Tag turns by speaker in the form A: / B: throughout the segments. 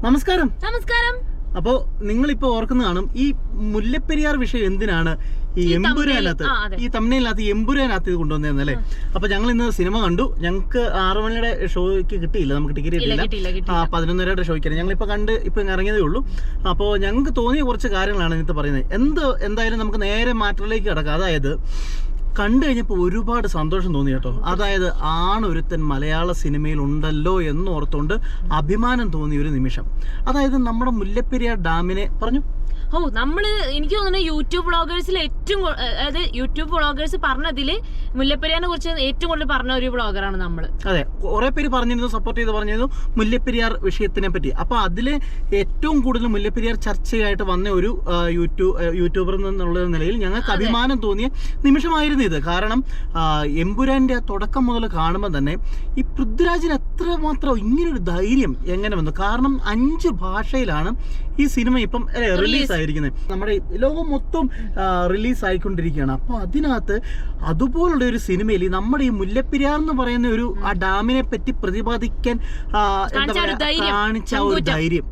A: നമസ്കാരം.
B: നമസ്കാരം.
A: അപ്പോ നിങ്ങളിപ്പോ ഓർക്കുന്ന കാണും ഈ മുല്ലപ്പെരിയാർ വിഷയം എന്തിനാണ് ഈ എമ്പുരാനകത്ത് ഈ തമിഴ്നാട്ടിനകത്ത് എമ്പുരാനകത്ത് ഇത് കൊണ്ടുവന്നല്ലേ. അപ്പൊ ഞങ്ങൾ ഇന്ന് സിനിമ കണ്ടു. ഞങ്ങൾക്ക് 6 മണിയുടെ ഷോയ്ക്ക് കിട്ടിയില്ല, നമുക്ക് ടിക്കറ്റ് കിട്ടിയില്ല. 11:30 ഷോയ്ക്കാണ് ഞങ്ങളിപ്പോ കണ്ട് ഇപ്പൊ ഇറങ്ങിയതേ ഉള്ളൂ. അപ്പോൾ ഞങ്ങൾക്ക് തോന്നിയ കുറച്ച് കാര്യങ്ങളാണ് ഇന്നത്തെ പറയുന്നത്. എന്തായാലും നമുക്ക് നേരെ മാറ്ററിലേക്ക് കിടക്കാം. അതായത് കണ്ടു കഴിഞ്ഞപ്പോൾ ഒരുപാട് സന്തോഷം തോന്നി കേട്ടോ. അതായത് ആണൊരുത്തൻ മലയാള സിനിമയിൽ ഉണ്ടല്ലോ എന്നോർത്തുകൊണ്ട് അഭിമാനം തോന്നിയ ഒരു നിമിഷം. അതായത് നമ്മുടെ മുല്ലപ്പെരിയാർ ഡാമിനെ പറഞ്ഞു
B: എനിക്ക് തോന്നുന്നു യൂട്യൂബ് വ്ളോഗേഴ്സിൽ അതായത് യൂട്യൂബ് വ്ളോഗേഴ്സ് പറഞ്ഞതില് മുല്ലപ്പെരിയാറിനെ കുറിച്ച് ഏറ്റവും കൂടുതൽ പറഞ്ഞ ഒരു വ്ളോഗറാണ് നമ്മള്.
A: അതെ, കുറെ പേര് പറഞ്ഞിരുന്നു, സപ്പോർട്ട് ചെയ്ത് പറഞ്ഞിരുന്നു മുല്ലപ്പെരിയാർ വിഷയത്തിനെ പറ്റി. അപ്പൊ അതില് ഏറ്റവും കൂടുതൽ മുല്ലപ്പെരിയാർ ചർച്ചയായിട്ട് വന്ന ഒരു യൂട്യൂബർ എന്നുള്ള നിലയിൽ ഞങ്ങൾക്ക് അഭിമാനം തോന്നിയ നിമിഷമായിരുന്നു ഇത്. കാരണം എമ്പുരാന്റെ തുടക്കം മുതൽ കാണുമ്പോൾ തന്നെ ഈ പൃഥ്വിരാജിന് എത്രമാത്രം ഇങ്ങനൊരു ധൈര്യം എങ്ങനെ വന്നു. കാരണം 5 ഭാഷയിലാണ് ഈ സിനിമ ഇപ്പം റിലീസ് ആയിരിക്കുന്നത്. നമ്മുടെ ലോകം മൊത്തം റിലീസ് ആയിക്കൊണ്ടിരിക്കുകയാണ്. അപ്പൊ അതിനകത്ത് അതുപോലുള്ള ഒരു സിനിമയിൽ നമ്മുടെ ഈ മുല്ലപ്പെരിയാർ എന്ന് പറയുന്ന ഒരു ആ ഡാമിനെ പറ്റി പ്രതിപാദിക്കാൻ എന്താ പറയുക കാണിച്ച ഒരു ധൈര്യം,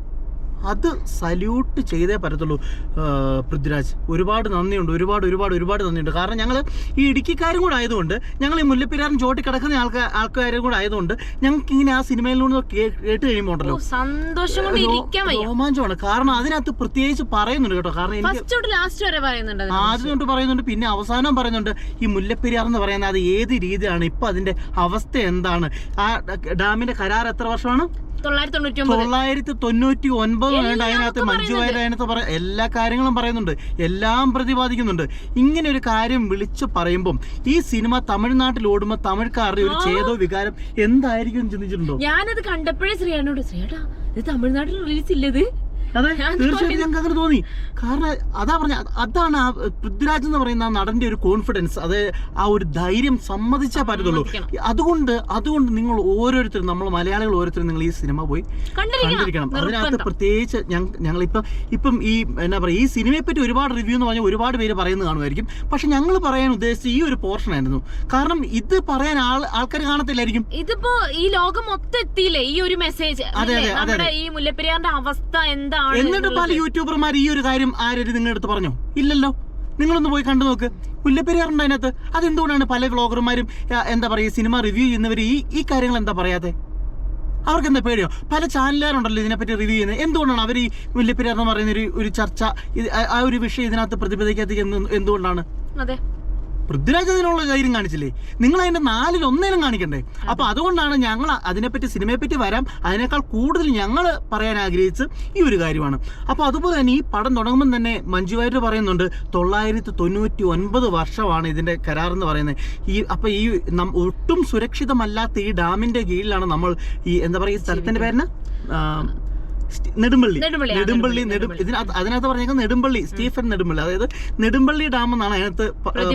A: അത് സല്യൂട്ട് ചെയ്തേ പറ്റത്തുള്ളൂ. പൃഥ്വിരാജ് ഒരുപാട് നന്ദിയുണ്ട്, ഒരുപാട് നന്ദിയുണ്ട്. കാരണം ഞങ്ങൾ ഈ ഇടുക്കിക്കാരും കൂടെ ആയതുകൊണ്ട്, ഞങ്ങൾ ഈ മുല്ലപ്പെരിയാറിന് ചോട്ടി കിടക്കുന്ന ആൾക്കാരും കൂടെ ആയതുകൊണ്ട് ഞങ്ങൾക്ക് ഇങ്ങനെ ആ സിനിമയിലൂടെ കേട്ട് കഴിയുമ്പോൾ ഉണ്ടല്ലോ രോമാഞ്ചമാണ്. കാരണം അതിനകത്ത് പ്രത്യേകിച്ച് പറയുന്നുണ്ട് കേട്ടോ. കാരണം എനിക്ക് ആദ്യം തൊട്ട് പറയുന്നുണ്ട്, പിന്നെ അവസാനം പറയുന്നുണ്ട് ഈ മുല്ലപ്പെരിയാർ എന്ന് പറയുന്നത് അത് ഏത് രീതിയാണ്, ഇപ്പൊ അതിന്റെ അവസ്ഥ എന്താണ്. ആ ഡാമിന്റെ കരാർ എത്ര വർഷമാണ്? 999 അതിനകത്ത് മഞ്ജു വാര്യർ അതിനകത്ത് എല്ലാ കാര്യങ്ങളും പറയുന്നുണ്ട്, എല്ലാം പ്രതിപാദിക്കുന്നുണ്ട്. ഇങ്ങനെ ഒരു കാര്യം വിളിച്ചു പറയുമ്പോൾ ഈ സിനിമ തമിഴ്നാട്ടിൽ ഓടുമ്പോൾ തമിഴ്ക്കാരുടെ ഒരു ചേതോ വികാരം എന്തായിരിക്കും ചിന്തിച്ചിട്ടുണ്ടോ?
B: ഞാനത് കണ്ടപ്പോഴേ ശ്രീയാനോട്, ശ്രീയേട്ടാ ഇത് തമിഴ്നാട്ടിൽ റിലീസ് ഇല്ലത്.
A: അതെ, തീർച്ചയായിട്ടും ഞങ്ങൾക്ക് അങ്ങനെ തോന്നി. കാരണം അതാണ് ആ പൃഥ്വിരാജ് എന്ന് പറയുന്ന ആ നടന്റെ ഒരു കോൺഫിഡൻസ്, അത് ആ ഒരു ധൈര്യം സമ്മതിച്ചാൽ പറ്റത്തുള്ളൂ. അതുകൊണ്ട് നിങ്ങൾ ഓരോരുത്തരും, നമ്മൾ മലയാളികൾ ഓരോരുത്തരും നിങ്ങൾ ഈ സിനിമ പോയി കണ്ടിരിക്കണം. അതിനകത്ത് പ്രത്യേകിച്ച് ഇപ്പം ഈ എന്നാ പറയുക, ഈ സിനിമയെ പറ്റി ഒരുപാട് റിവ്യൂ എന്ന് പറഞ്ഞാൽ ഒരുപാട് പേര് പറയുന്നത് കാണുമായിരിക്കും. പക്ഷെ ഞങ്ങൾ പറയാൻ ഉദ്ദേശിച്ച ഈ ഒരു പോർഷൻ ആയിരുന്നു. കാരണം ഇത് പറയാൻ ആൾക്കാർ കാണത്തില്ലായിരിക്കും.
B: ഇതിപ്പോ ഈ ലോകം മൊത്തം എത്തിയില്ലേ ഈ ഒരു മെസ്സേജ്, ഈ മുല്ലപ്പെരിയാറിന്റെ അവസ്ഥ എന്താ.
A: എന്നിട്ട് പല യൂട്യൂബർമാർ ഈ ഒരു കാര്യം ആരും നിങ്ങളുടെ അടുത്ത് പറഞ്ഞോ? ഇല്ലല്ലോ. നിങ്ങളൊന്ന് പോയി കണ്ടു നോക്ക്, മുല്ലപ്പെരിയാറുണ്ട് അതിനകത്ത്. അതെന്തുകൊണ്ടാണ് പല വ്ളോഗർമാരും എന്താ പറയുക സിനിമ റിവ്യൂ ചെയ്യുന്നവർ ഈ കാര്യങ്ങൾ എന്താ പറയാതെ? അവർക്ക് എന്താ പേടിയോ? പല ചാനലുകാരുണ്ടല്ലോ ഇതിനെപ്പറ്റി റിവ്യൂ ചെയ്യുന്നത്. എന്തുകൊണ്ടാണ് അവർ ഈ മുല്ലപ്പെരിയാർ എന്ന് പറയുന്ന ഒരു ചർച്ച, ആ ഒരു വിഷയം ഇതിനകത്ത് പ്രതിപാദിക്കാത്ത എന്തുകൊണ്ടാണ്?
B: അതെ,
A: പൃഥ്വിരാജ് അതിനുള്ള ധൈര്യം കാണിച്ചില്ലേ? നിങ്ങൾ അതിന്റെ 4-ൽ 1 കാണിക്കണ്ടേ? അപ്പൊ അതുകൊണ്ടാണ് ഞങ്ങൾ അതിനെപ്പറ്റി, സിനിമയെപ്പറ്റി വരാം, അതിനേക്കാൾ കൂടുതൽ ഞങ്ങൾ പറയാൻ ആഗ്രഹിച്ച് ഈ ഒരു കാര്യമാണ്. അപ്പൊ അതുപോലെ തന്നെ ഈ പടം തുടങ്ങുമ്പോൾ തന്നെ മഞ്ജു വാര്യർ പറയുന്നുണ്ട് 999 വർഷമാണ് ഇതിന്റെ കരാർ എന്ന് പറയുന്നത്. ഈ ഒട്ടും സുരക്ഷിതമല്ലാത്ത ഈ ഡാമിന്റെ കീഴിലാണ് നമ്മൾ ഈ എന്താ പറയുക സ്ഥലത്തിന്റെ പേരിന് നെടുമ്പള്ളി അതിനകത്ത് പറഞ്ഞേക്കുന്നത് നെടുമ്പള്ളി, സ്റ്റീഫൻ നെടുമ്പള്ളി, അതായത് നെടുമ്പള്ളി ഡാം എന്നാണ് അതിനകത്ത്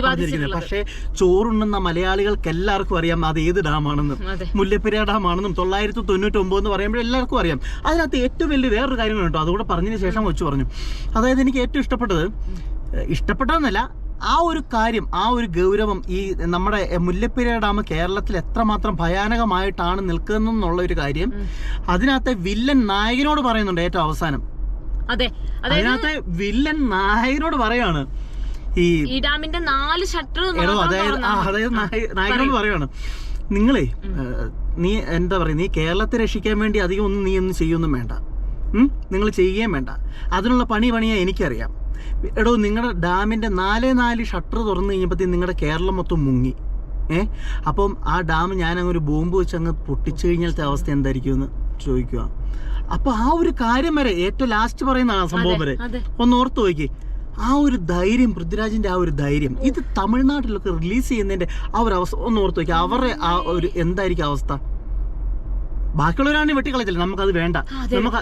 A: പറഞ്ഞിരിക്കുന്നത്. പക്ഷേ ചോറുണ്ണുന്ന മലയാളികൾക്ക് എല്ലാവർക്കും അറിയാം അത് ഏത് ഡാമാണെന്നും, മുല്ലപ്പെരിയാർ ഡാമാണെന്നും 999 എന്ന് പറയുമ്പോൾ എല്ലാവർക്കും അറിയാം. അതിനകത്ത് ഏറ്റവും വലിയ വേറൊരു കാര്യം കേട്ടോ, അതുകൂടെ പറഞ്ഞതിന് ശേഷം വെച്ച് പറഞ്ഞു. അതായത് എനിക്ക് ഏറ്റവും ഇഷ്ടപ്പെട്ടതെന്നല്ല, ആ ഒരു കാര്യം, ആ ഒരു ഗൗരവം, ഈ നമ്മുടെ മുല്ലപ്പെരിയാർ ഡാം കേരളത്തിൽ എത്രമാത്രം ഭയാനകമായിട്ടാണ് നിൽക്കുന്നതെന്നുള്ള ഒരു കാര്യം അതിനകത്തെ വില്ലൻ നായകനോട് പറയുന്നുണ്ട് ഏറ്റവും അവസാനം. അതിനകത്തെ വില്ലൻ നായകനോട് പറയാണ്
B: ഈ ഡാമിന്റെ 4 ഷട്ടർ,
A: അതായത് നായകനോട് പറയാണ്, നിങ്ങളെ നീ എന്താ പറയുക, നീ കേരളത്തെ രക്ഷിക്കാൻ വേണ്ടി അധികം ഒന്നും നീ ഒന്നും ചെയ്യൊന്നും വേണ്ട, നിങ്ങൾ ചെയ്യുകയും വേണ്ട, അതിനുള്ള പണിയാ എനിക്കറിയാം. എടോ, നിങ്ങളുടെ ഡാമിൻ്റെ 4 ഷട്ടർ തുറന്നു കഴിഞ്ഞപ്പോഴത്തേക്കും നിങ്ങളുടെ കേരളം മൊത്തം മുങ്ങി. അപ്പം ആ ഡാം ഞാനങ്ങ് ഒരു ബോംബ് വെച്ച് അങ്ങ് പൊട്ടിച്ചു കഴിഞ്ഞാലത്തെ അവസ്ഥ എന്തായിരിക്കും എന്ന് ചോദിക്കുക. അപ്പൊ ആ ഒരു കാര്യം വരെ ഏറ്റവും ലാസ്റ്റ് പറയുന്ന ആ സംഭവം വരെ ഒന്ന് ഓർത്ത് നോക്കി. ആ ഒരു ധൈര്യം, പൃഥ്വിരാജിന്റെ ആ ഒരു ധൈര്യം, ഇത് തമിഴ്നാട്ടിലൊക്കെ റിലീസ് ചെയ്യുന്നതിന്റെ ആ ഒരു അവസ്ഥ ഒന്ന് ഓർത്ത് നോക്കി. അവരുടെ ആ ഒരു എന്തായിരിക്കും അവസ്ഥ? ബാക്കിയുള്ളവരാണ് വെട്ടിക്കളച്ചില്ല, നമുക്കത് വേണ്ട, നമുക്ക്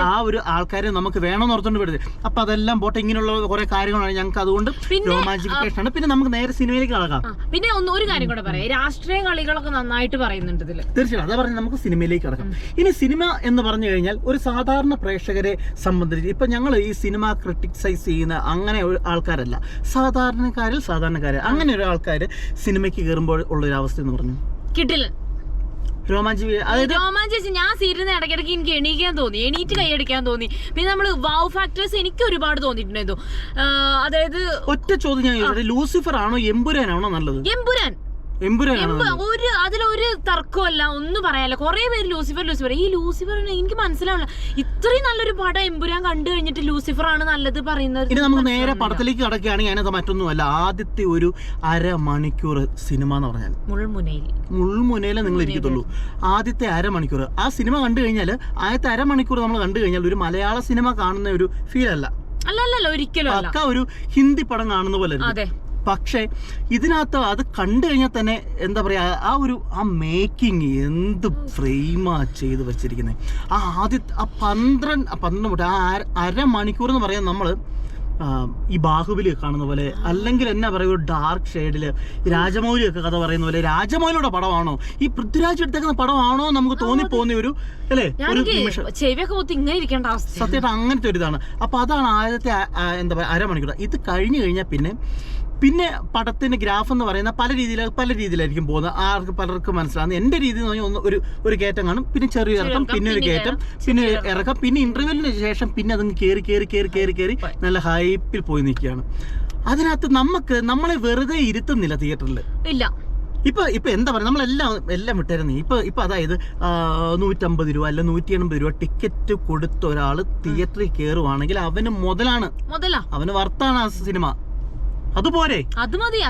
A: ആ ഒരു ആൾക്കാരെ നമുക്ക് വേണമെന്ന് ഓർത്തുകൊണ്ട് വിടുന്നത്. അപ്പൊ അതെല്ലാം പോട്ടെ, ഇങ്ങനെയുള്ള കുറെ കാര്യങ്ങളാണ് ഞങ്ങൾക്ക് അതുകൊണ്ട് റൊമാൻറ്റിഫിക്കേഷൻ ആണ്. പിന്നെ നമുക്ക് നേരെ സിനിമയിലേക്ക് കടക്കാം.
B: പിന്നെ ഒരു കാര്യം കൂടെ പറയാം, രാഷ്ട്രീയ കളികളൊക്കെ നന്നായിട്ട് പറയുന്നുണ്ട് ഇതിൽ.
A: തീർച്ചയായും അതാ പറഞ്ഞ് നമുക്ക് സിനിമയിലേക്ക് കടക്കാം. ഇനി സിനിമ എന്ന് പറഞ്ഞു കഴിഞ്ഞാൽ ഒരു സാധാരണ പ്രേക്ഷകരെ സംബന്ധിച്ച് ഇപ്പൊ ഞങ്ങൾ ഈ സിനിമ ക്രിട്ടിസൈസ് ചെയ്യുന്ന അങ്ങനെ ആൾക്കാരല്ല, സാധാരണക്കാര് അങ്ങനെ ഒരു ആൾക്കാർ സിനിമയ്ക്ക് കയറുമ്പോൾ ഉള്ളൊരു അവസ്ഥ എന്ന് പറഞ്ഞു
B: കിട്ടില്ല. രോമാഞ്ചിച്ച് ഞാൻ സീരിയൽ ഇടയ്ക്കിടയ്ക്ക് എനിക്ക് എണീറ്റ് കൈയടിക്കാൻ തോന്നി. പിന്നെ നമ്മള് വൗ ഫാക്ടേഴ്സ് എനിക്ക് ഒരുപാട് തോന്നിയിട്ടുണ്ടായിരുന്നു. അതായത്
A: ഒറ്റ ചോദ്യം ഞാൻ, ലൂസിഫർ ആണോ എമ്പുരാനാണോ നല്ലത്?
B: അതിലൊരു തർക്കമല്ല, ഒന്നും പറയാല്ല. കുറെ പേര് ലൂസിഫർ ഈ ലൂസിഫർ എനിക്ക് മനസ്സിലാവില്ല. ഇത്രയും നല്ലൊരു പടം എമ്പുരാൻ കണ്ടു കഴിഞ്ഞിട്ട് ലൂസിഫർ ആണ് നല്ലത് പറയുന്നത്.
A: ഇനി നമുക്ക് നേരെ പടത്തിലേക്ക് കടക്കുകയാണെങ്കിൽ അതിനകത്ത് മറ്റൊന്നുമല്ല, ആദ്യത്തെ ഒരു 1/2 മണിക്കൂർ സിനിമ എന്ന് പറഞ്ഞാൽ മുൾമുനയിലെ നിങ്ങൾ ഇരിക്കത്തുള്ളൂ. ആദ്യത്തെ 1/2 മണിക്കൂർ ആ സിനിമ കണ്ടു കഴിഞ്ഞാൽ, ആദ്യത്തെ 1/2 മണിക്കൂർ നമ്മൾ കണ്ടു കഴിഞ്ഞാൽ ഒരു മലയാള സിനിമ കാണുന്ന ഒരു ഫീൽ അല്ല,
B: ഒരിക്കലും
A: പക്ക ഒരു ഹിന്ദി പടം കാണുന്ന പോലെ. പക്ഷെ ഇതിനകത്ത് അത് കണ്ടു കഴിഞ്ഞാൽ തന്നെ എന്താ പറയാ, ആ മേക്കിംഗ് എന്ത് ഫ്രെയിമാ ചെയ്ത് വെച്ചിരിക്കുന്നത്. ആദ്യത്തെ 12 ആ 1/2 മണിക്കൂർ എന്ന് പറയാൻ നമ്മള് ഈ ബാഹുബലി കാണുന്ന പോലെ, അല്ലെങ്കിൽ എന്നാ പറയുക, ഒരു ഡാർക്ക് ഷെയ്ഡില് രാജമൗലി ഒക്കെ കഥ പറയുന്ന പോലെ, രാജമൗലിയുടെ പടമാണോ ഈ പൃഥ്വിരാജ് എടുത്തേക്കുന്ന പടമാണോ നമുക്ക് തോന്നിപ്പോകുന്ന ഒരു അല്ലേ ഒരു നിമിഷം. സത്യമായിട്ട് അങ്ങനത്തെ ഒരു ഇതാണ്. അപ്പൊ അതാണ് ആദ്യത്തെ എന്താ പറയുക 1/2 മണിക്കൂർ. ഇത് കഴിഞ്ഞു കഴിഞ്ഞാൽ പിന്നെ പടത്തിന്റെ ഗ്രാഫ് എന്ന് പറയുന്ന പല രീതിയിലായിരിക്കും പോകുന്നത്. പലർക്കും മനസ്സിലാകുന്നത്. എൻ്റെ രീതി എന്ന് പറഞ്ഞാൽ ഒരു കയറ്റം കാണും, പിന്നെ ചെറിയ ഇറക്കം, പിന്നെ ഒരു കയറ്റം, പിന്നെ ഇറക്കം, പിന്നെ ഇന്റർവെല്ലിന് ശേഷം പിന്നെ അതങ്ങ് കയറി നല്ല ഹൈപ്പിൽ പോയി നിൽക്കുകയാണ്. അതിനകത്ത് നമ്മളെ വെറുതെ ഇരുത്തുന്നില്ല തിയേറ്ററിൽ.
B: ഇല്ല.
A: ഇപ്പൊ എന്താ പറയുക, നമ്മളെല്ലാം വിട്ടായിരുന്നു. ഇപ്പൊ അതായത് 150 രൂപ അല്ല 180 രൂപ ടിക്കറ്റ് കൊടുത്ത ഒരാള് തിയേറ്ററിൽ കയറുവാണെങ്കിൽ അവന് മുതലാണ്, അവന് വർത്താണ് ആ സിനിമ. അതുപോലെ അത് മതി.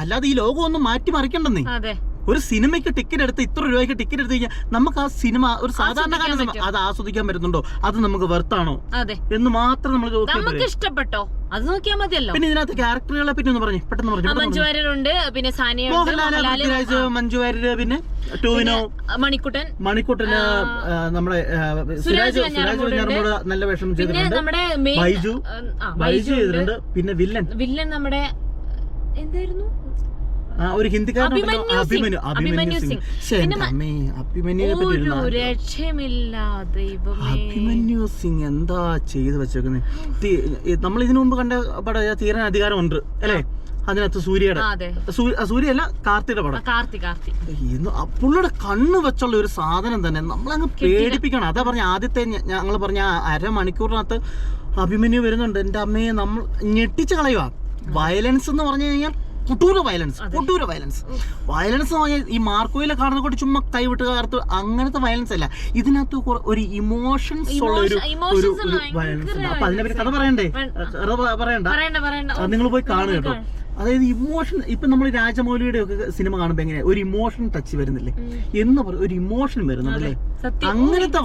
A: അല്ലാതെ ഈ ലോകം ഒന്നും മാറ്റി മറിക്കണ്ടെന്നേ. ഒരു സിനിമയ്ക്ക് ടിക്കറ്റ് എടുത്ത് ഇത്ര രൂപയ്ക്ക് ടിക്കറ്റ് എടുത്ത് കഴിഞ്ഞാൽ നമുക്ക് ആ സിനിമ ഒരു സാധാരണക്കാരൻ അത് ആസ്വദിക്കാൻ പറ്റുന്നുണ്ടോ, അത് നമുക്ക് വെർത്താണോ എന്ന് മാത്രം നമ്മൾ
B: ഇഷ്ടപ്പെട്ടോ അത് നോക്കിയാൽ മതിയല്ലോ.
A: പിന്നെ ഇതിനകത്ത് ക്യാരക്ടറുകളെ പറ്റി ഒന്ന് പറഞ്ഞു, പെട്ടെന്ന് പറഞ്ഞു.
B: മഞ്ജു വാര്യരുണ്ട്, പിന്നെ
A: മോഹൻലാൽ, മഞ്ജു വാര്യര്, പിന്നെ ടോവിനോ, മണിക്കുട്ടന്, നമ്മുടെ സുരാജ് വെഞ്ഞാറമൂട് നല്ല വേഷം ചെയ്തിട്ടുണ്ട്. ബൈജു ചെയ്തിട്ടുണ്ട്. പിന്നെ വില്ലൻ നമ്മുടെ എന്തായിരുന്നു, ഒരു ഹിന്ദിക്കാരൻ അഭിമന്യു സിംഗ്. അഭിമന്യു സിംഗ് എന്താ ചെയ്ത് വെച്ചേക്കുന്നത്. നമ്മൾ ഇതിനു മുമ്പ് കണ്ട പടം തീരാൻ അധികാരമുണ്ട് അല്ലേ, അതിനകത്ത് സൂര്യയല്ല കാർത്തിയുടെ പടം. പുള്ളിയുടെ കണ്ണ് വെച്ചുള്ള ഒരു സാധനം തന്നെ നമ്മളങ്ങ് പേടിപ്പിക്കണം. അതാ പറഞ്ഞ ആദ്യത്തെ ഞങ്ങൾ പറഞ്ഞ 1/2 മണിക്കൂറിനകത്ത് അഭിമന്യു വരുന്നുണ്ട്. എൻ്റെ അമ്മയെ നമ്മൾ ഞെട്ടിച്ച് കളയുക. വയലൻസ് എന്ന് പറഞ്ഞു കഴിഞ്ഞാൽ കൊട്ടൂര വയലൻസ് എന്ന് പറഞ്ഞാൽ ഈ മാർക്കോയിലെ കാണുന്ന കൂടി ചുമ്മാ കൈവിട്ട് കാർത്ത് അങ്ങനത്തെ വയലൻസ് അല്ല. ഇതിനകത്ത് ഒരു ഇമോഷൻസ് ഉള്ള ഒരു വയലൻസ് ഉണ്ട്. അപ്പൊ അതിനെപ്പറ്റി കഥ പറയണ്ട, നിങ്ങൾ പോയി കാണുക കേട്ടോ. അതായത് ഇമോഷൻ, ഇപ്പൊ നമ്മൾ രാജമൗലിയുടെ ഒക്കെ സിനിമ കാണുമ്പോ എങ്ങനെയാ ഒരു ഇമോഷൻ ടച്ച് വരുന്നില്ലേ എന്ന് പറയും, ഒരു ഇമോഷൻ വരുന്നുണ്ടല്ലേ. അങ്ങനത്തെ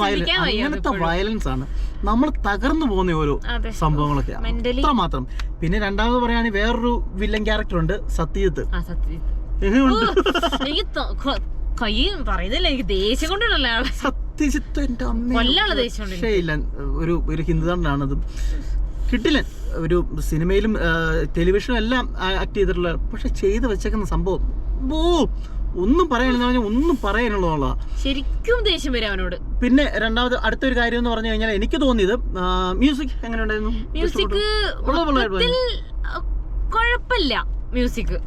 A: വയലൻസ് ആണ് നമ്മൾ തകർന്നു പോകുന്ന ഓരോ സംഭവങ്ങളൊക്കെ അത്രമാത്രം. പിന്നെ രണ്ടാമത് പറയുകയാണെങ്കിൽ വേറൊരു വില്ലൻ ക്യാരക്ടർ ഉണ്ട്, സത്യജിത്ത്. സത്യജിത്ത് എന്റെ അമ്മ ഇല്ല, ഒരു ഹിന്ദുതാണ്ടാണത്. കിട്ടില്ലൻ ഒരു സിനിമയിലും ടെലിവിഷനും എല്ലാം ആക്ട് ചെയ്തിട്ടുള്ള, പക്ഷെ ചെയ്ത് വെച്ചേക്കുന്ന സംഭവം ഒന്നും പറയാനുള്ളതാ.
B: ശരിക്കും ദേഷ്യം വരും അവനോട്.
A: പിന്നെ രണ്ടാമത് അടുത്തൊരു കാര്യം എന്ന് പറഞ്ഞു കഴിഞ്ഞാൽ എനിക്ക് തോന്നിയത് മ്യൂസിക് എങ്ങനെ ഉണ്ടായിരുന്നു.
B: മ്യൂസിക് കുഴപ്പമില്ല. മ്യൂസിക്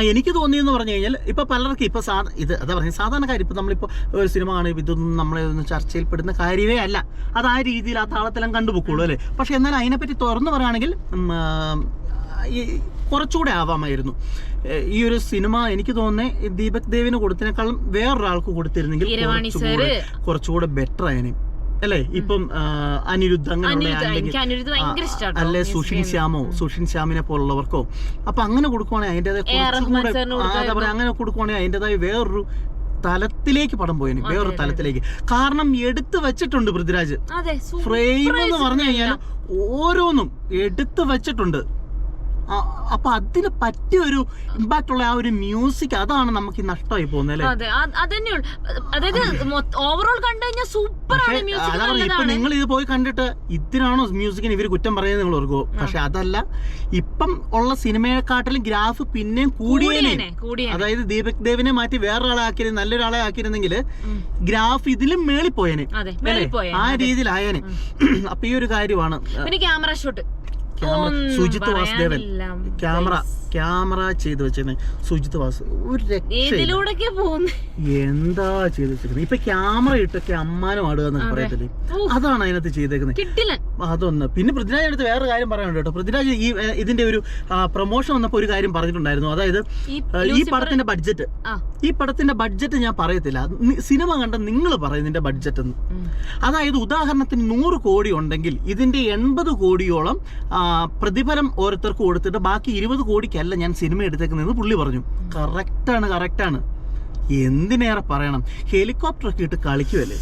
A: എനിക്ക് തോന്നിയെന്ന് പറഞ്ഞു കഴിഞ്ഞാൽ ഇപ്പൊ പലർക്കും ഇപ്പൊ ഇത് അതാ പറഞ്ഞ സാധാരണക്കാർ ഇപ്പൊ നമ്മളിപ്പോ ഒരു സിനിമ കാണുമ്പോൾ ഇതൊന്നും നമ്മളെ ഒന്നും ചർച്ചയിൽപ്പെടുന്ന കാര്യമേ അല്ല. അത് ആ രീതിയിൽ ആ താളത്തിലും കണ്ടുപോക്കുള്ളൂ അല്ലേ. പക്ഷെ എന്നാൽ അതിനെപ്പറ്റി തുറന്നു പറയുകയാണെങ്കിൽ കുറച്ചുകൂടെ ആവാമായിരുന്നു. ഈ ഒരു സിനിമ എനിക്ക് തോന്നുന്നത് ദീപക് ദേവിന് കൊടുത്തതിനേക്കാളും വേറൊരാൾക്ക് കൊടുത്തിരുന്നെങ്കിൽ കുറച്ചുകൂടെ ബെറ്റർ ആയനെ അല്ലേ. ഇപ്പം അനിരുദ്ധ അങ്ങനെയുള്ള അല്ലെ സുഷിൻ ശ്യാമിനെ പോലുള്ളവർക്കോ അപ്പൊ അങ്ങനെ കൊടുക്കുവാണെങ്കിൽ അതിൻ്റെതായ അങ്ങനെ കൊടുക്കുവാണെങ്കിൽ അതിൻ്റെതായ വേറൊരു തലത്തിലേക്ക് പടം പോയതിന്, വേറൊരു തലത്തിലേക്ക്. കാരണം എടുത്തു വെച്ചിട്ടുണ്ട് പൃഥ്വിരാജ്. ഫ്രെയിം എന്ന് പറഞ്ഞു കഴിഞ്ഞാൽ ഓരോന്നും എടുത്തു വെച്ചിട്ടുണ്ട്. അപ്പൊ അതിന് പറ്റിയ ഒരു ഇമ്പാക്ട് ഉള്ള ആ ഒരു മ്യൂസിക്, അതാണ് നമുക്ക് നഷ്ടമായി പോകുന്നത്. ഇപ്പൊ നിങ്ങൾ ഇത് പോയി കണ്ടിട്ട് ഇതിനാണോ മ്യൂസിക്കിന് ഇവര് കുറ്റം പറയുന്നത് നിങ്ങൾ ഓർക്കുമോ? പക്ഷെ അതല്ല, ഇപ്പം ഉള്ള സിനിമയെക്കാട്ടിലും ഗ്രാഫ് പിന്നെയും കൂടിയേനെ. അതായത് ദീപക് ദേവിനെ മാറ്റി വേറൊരാളെ ആക്കിയിരുന്ന നല്ലൊരാളെ ആക്കിയിരുന്നെങ്കിൽ ഗ്രാഫ് ഇതിലും മേളിൽ പോയേനെ, ആ രീതിയിലായേനെ. അപ്പൊ ഈ ഒരു കാര്യമാണ്.
B: Camera shot
A: Sujith Vasudevan camera ചെയ്ത് വെച്ചിരുന്നത്. സുജിത് വാസു ഒരു എന്താ ചെയ്ത് വെച്ചിരിക്കുന്നത്. ഇപ്പൊ ക്യാമറ ഇട്ടൊക്കെ അമ്മാനും ആടുക എന്നൊക്കെ പറയത്തില്ലേ, അതാണ് അതിനകത്ത് ചെയ്തേക്കുന്നത്. അതൊന്ന്. പിന്നെ പൃഥ്വിരാജ് അടുത്ത് വേറെ കാര്യം പറയാനുണ്ട് കേട്ടോ. പൃഥ്വിരാജ് ഇതിന്റെ ഒരു പ്രൊമോഷൻ വന്നപ്പോ ഒരു കാര്യം പറഞ്ഞിട്ടുണ്ടായിരുന്നു. അതായത് ഈ പടത്തിന്റെ ബഡ്ജറ്റ് ഞാൻ പറയത്തില്ല, സിനിമ കണ്ട നിങ്ങൾ പറയുന്നതിന്റെ ബഡ്ജറ്റ് എന്ന്. അതായത് ഉദാഹരണത്തിന് 100 കോടി ഉണ്ടെങ്കിൽ ഇതിന്റെ 80 കോടിയോളം പ്രതിഫലം ഓരോരുത്തർക്ക് കൊടുത്തിട്ട് ബാക്കി 20 കോടിക്കല്ല ഞാൻ സിനിമ എടുത്തേക്കുന്നതെന്ന് പുള്ളി പറഞ്ഞു. കറക്റ്റാണ്. എന്തിനേറെ പറയണം, ഹെലികോപ്റ്റർ ഒക്കെ ഇട്ട് കളിക്കുമല്ലേ.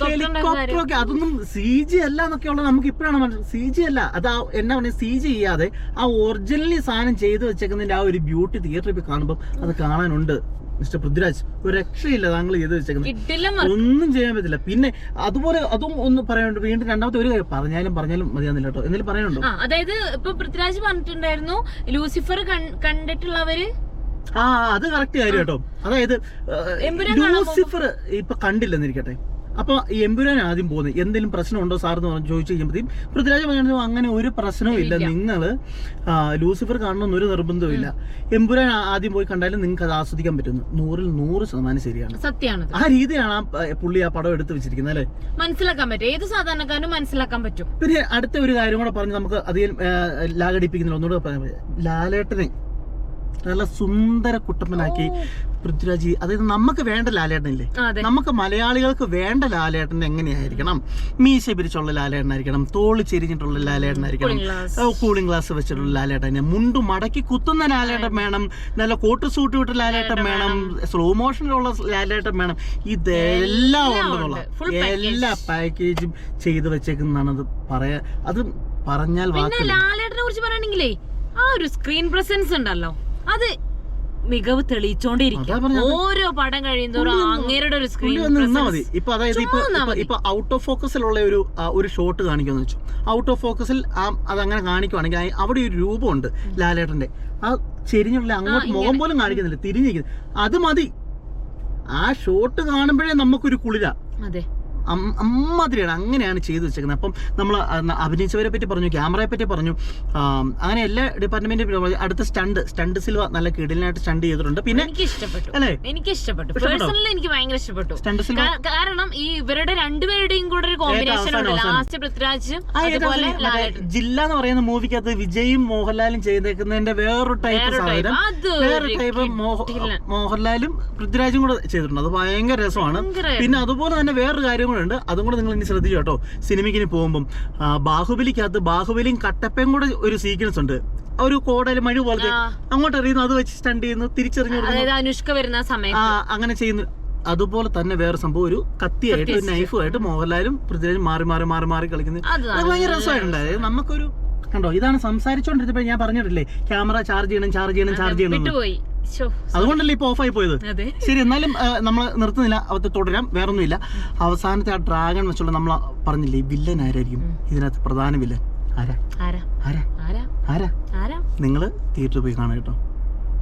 A: ഹെലികോപ്റ്ററൊക്കെ അതൊന്നും CG അല്ല എന്നൊക്കെ ഉള്ളത് നമുക്ക് ഇപ്പോഴാണ് CG അല്ല. അത് എന്നാ പറയുക, CG ചെയ്യാതെ ആ ഒറിജിനലി സാധനം ചെയ്തു വെച്ചേക്കുന്നതിന്റെ ആ ഒരു ബ്യൂട്ടി തിയേറ്ററിൽ പോയി കാണുമ്പോൾ അത് കാണാനുണ്ട്. മിസ്റ്റർ പൃഥ്വിരാജ്, ഒരു രക്ഷയില്ല താങ്കൾ ചെയ്ത് വെച്ചേക്കുന്നത്, ഒന്നും ചെയ്യാൻ പറ്റില്ല. പിന്നെ അതുപോലെ അതും ഒന്ന് പറയാനുണ്ട്. വീണ്ടും രണ്ടാമത്തെ ഒരു കാര്യം പറഞ്ഞാലും മതിയാന്നില്ല കേട്ടോ, എന്തെങ്കിലും പറയാനുണ്ടോ?
B: അതായത് ഇപ്പൊ പൃഥ്വിരാജ് പറഞ്ഞിട്ടുണ്ടായിരുന്നു ലൂസിഫർ കണ്ടിട്ടുള്ളവര്.
A: അത് കറക്റ്റ് കാര്യം കേട്ടോ. അതായത് ലൂസിഫർ ഇപ്പൊ കണ്ടില്ലെന്നിരിക്കട്ടെ, അപ്പൊ എമ്പുരാൻ ആദ്യം പോകുന്നത് എന്തെങ്കിലും പ്രശ്നമുണ്ടോ സാറെന്ന് പറഞ്ഞു ചോദിച്ചു കഴിയുമ്പോഴത്തേക്കും പൃഥ്വിരാജ് പറഞ്ഞു അങ്ങനെ ഒരു പ്രശ്നവും ഇല്ല, നിങ്ങള് ലൂസിഫർ കാണണമെന്ന് ഒരു നിർബന്ധവും ഇല്ല, എമ്പുരാൻ ആദ്യം പോയി കണ്ടാലും നിങ്ങൾക്ക് അത് ആസ്വദിക്കാൻ പറ്റുന്നു. 100% ശരിയാണ്,
B: സത്യമാണ്.
A: ആ രീതിയാണ് പുള്ളി ആ പടം എടുത്ത് വെച്ചിരിക്കുന്നത് അല്ലെ,
B: മനസ്സിലാക്കാൻ പറ്റും, ഏത് സാധാരണക്കാരനും മനസ്സിലാക്കാൻ പറ്റും.
A: പിന്നെ അടുത്ത ഒരു കാര്യം കൂടെ പറഞ്ഞ് നമുക്ക് അധികം ലാഗടിപ്പിക്കുന്നില്ല, ഒന്നുകൂടെ പറയാൻ പറ്റും. ലാലേട്ടനെ നല്ല സുന്ദര കുട്ടപ്പനാക്കി പൃഥ്വിരാജ്. അതായത് നമുക്ക് വേണ്ട ലാലേട്ടനില്ലേ, നമുക്ക് മലയാളികൾക്ക് വേണ്ട ലാലേട്ടൻ എങ്ങനെയായിരിക്കണം? മീശ പിരിച്ചുള്ള ലാലേട്ടനായിരിക്കണം, തോളി ചെരിഞ്ഞിട്ടുള്ള ലാലേട്ടനായിരിക്കണം, കൂളിംഗ് ഗ്ലാസ് വെച്ചിട്ടുള്ള ലാലേട്ടൻ, മുണ്ടു മടക്കി കുത്തുന്ന ലാലേട്ടൻ വേണം, നല്ല കോട്ട് സൂട്ട് വിട്ട ലാലേട്ടൻ വേണം, സ്ലോ മോഷനിലുള്ള ലാലേട്ടൻ വേണം. ഇതെല്ലാം ഉണ്ടെന്നുള്ള എല്ലാ പാക്കേജും ചെയ്ത് വെച്ചേക്കുന്നതാണ്. അത് പറയാ, അത് പറഞ്ഞാൽ
B: ലാലേട്ടനെ കുറിച്ച് പറയുകയാണെങ്കിലേ ആ ഒരു സ്ക്രീൻ പ്രസൻസ് ഉണ്ടല്ലോ, അത് മികവ് തെളിയിച്ചോണ്ടിരിക്കും. ഓരോ പടം കഴിയുന്നതോറും അങ്ങേരുടെ ഒരു സ്ക്രീൻ
A: മതി. ഇപ്പൊ അതായത് ഇപ്പൊ ഔട്ട് ഓഫ് ഫോക്കസിലുള്ള ഒരു ഷോട്ട് കാണിക്കാന്ന് വെച്ചു, ഔട്ട് ഓഫ് ഫോക്കസിൽ അതങ്ങനെ കാണിക്കുവാണെങ്കിൽ അവിടെ ഒരു രൂപമുണ്ട് ലാലേട്ടന്റെ, ആ ചെരിഞ്ഞുള്ള അങ്ങോട്ട് മുഖം പോലും കാണിക്കുന്നില്ല, തിരിഞ്ഞിരിക്കുന്നത്, അത് മതി. ആ ഷോട്ട് കാണുമ്പോഴേ നമുക്കൊരു കുളിര.
B: അതെ,
A: അമ്മാതിരിയാണ്, അങ്ങനെയാണ് ചെയ്തു വെച്ചേക്കുന്നത്. അപ്പം നമ്മൾ അഭിനയിച്ചവരെ പറ്റി പറഞ്ഞു, ക്യാമറയെ പറ്റി പറഞ്ഞു, അങ്ങനെ എല്ലാ ഡിപ്പാർട്ട്മെന്റും. അടുത്ത സ്റ്റണ്ട് സിൽവ നല്ല കിടിലനായിട്ട് സ്റ്റണ്ട് ചെയ്തിട്ടുണ്ട്. പിന്നെ
B: അല്ലേ, എനിക്ക് ഇഷ്ടപ്പെട്ടു, പേഴ്സണലി എനിക്ക് ഭയങ്കര ഇഷ്ടപ്പെട്ടു. കാരണം ഈ ഇവരുടെ രണ്ടുപേരുടെയും കൂടെ ഒരു കോമ്പിനേഷൻ ഉണ്ട്, ലാസ്റ്റ് പൃഥ്വിരാജും അതുപോലെ
A: ജില്ല എന്ന് പറയുന്ന മൂവിക്കകത്ത് വിജയും മോഹൻലാലും ചെയ്തേക്കുന്നതിന്റെ വേറൊരു ടൈപ്പ് സാധനം, വേറൊരു ടൈപ്പ് മോഹൻലാലും പൃഥ്വിരാജും കൂടെ ചെയ്തിട്ടുണ്ട്. അത് ഭയങ്കര രസമാണ്. പിന്നെ അതുപോലെ തന്നെ വേറൊരു കാര്യം കൂടെ ഉണ്ട്, അതും കൂടെ നിങ്ങൾ ഇനി ശ്രദ്ധിച്ചു കേട്ടോ. സിനിമയ്ക്ക് ഇനി പോകുമ്പം ബാഹുബലിക്കകത്ത് ബാഹുബലിയും കട്ടപ്പയും കൂടെ ഒരു സീക്വൻസ് ഉണ്ട്, ഒരു കോടല് മഴ പോലത്തെ അങ്ങോട്ട് എറിയുന്നു, അത് വെച്ച് സ്റ്റണ്ട് ചെയ്യുന്നു, തിരിച്ചെറിഞ്ഞു
B: അനുഷ്ക വരുന്ന സമയത്ത്
A: അങ്ങനെ ചെയ്യുന്നു. അതുപോലെ തന്നെ വേറെ സംഭവം, ഒരു കത്തിയായിട്ട് ഒരു നൈഫുമായിട്ട് മോഹൻലാലും പൃഥ്വിരാജും മാറി കളിക്കുന്നത്. അത് ഭയങ്കര രസമായിട്ടുണ്ടായത്. നമുക്കൊരു കണ്ടോ, ഇതാണ് സംസാരിച്ചോണ്ടിരുന്നപ്പോ ഞാൻ പറഞ്ഞിട്ടില്ലേ ക്യാമറ ചാർജ് ചെയ്യണം. അതുകൊണ്ടല്ലേ ഇപ്പൊ ഓഫായി പോയത്. ശരി, എന്നാലും നമ്മൾ നിർത്തുന്നില്ല, അവത്ത് തുടരാം. വേറൊന്നുമില്ല, അവസാനത്തെ ആ ഡ്രാഗൺ വെച്ചുള്ള നമ്മൾ പറഞ്ഞില്ലേ വില്ലൻ ആരായിരിക്കും ഇതിനകത്ത് പ്രധാന വില്ലൻ? ആരാ? നിങ്ങള് തിയേറ്ററിൽ പോയി കാണാം കേട്ടോ.